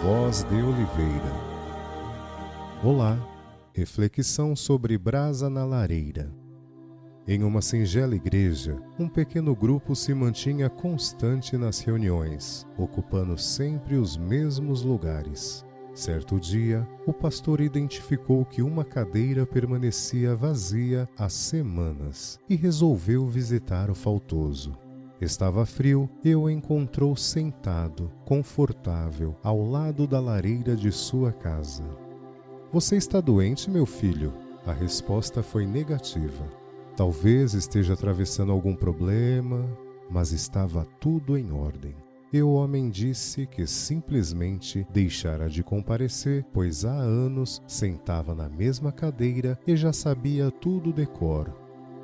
Voz de Oliveira. Olá, reflexão sobre brasa na lareira. Em uma singela igreja, um pequeno grupo se mantinha constante nas reuniões, ocupando sempre os mesmos lugares. Certo dia, o pastor identificou que uma cadeira permanecia vazia há semanas e resolveu visitar o faltoso. Estava frio e o encontrou sentado, confortável, ao lado da lareira de sua casa. "Você está doente, meu filho?" A resposta foi negativa. Talvez esteja atravessando algum problema, mas estava tudo em ordem. E o homem disse que simplesmente deixara de comparecer, pois há anos sentava na mesma cadeira e já sabia tudo de cor.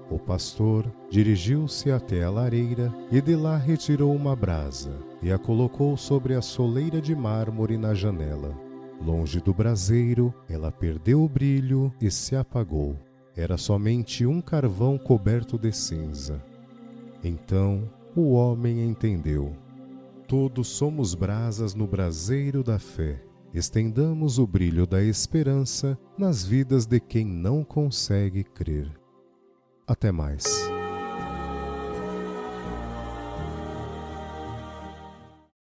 O pastor dirigiu-se até a lareira e de lá retirou uma brasa e a colocou sobre a soleira de mármore na janela. Longe do braseiro, ela perdeu o brilho e se apagou. Era somente um carvão coberto de cinza. Então o homem entendeu. Todos somos brasas no braseiro da fé. Estendamos o brilho da esperança nas vidas de quem não consegue crer. Até mais.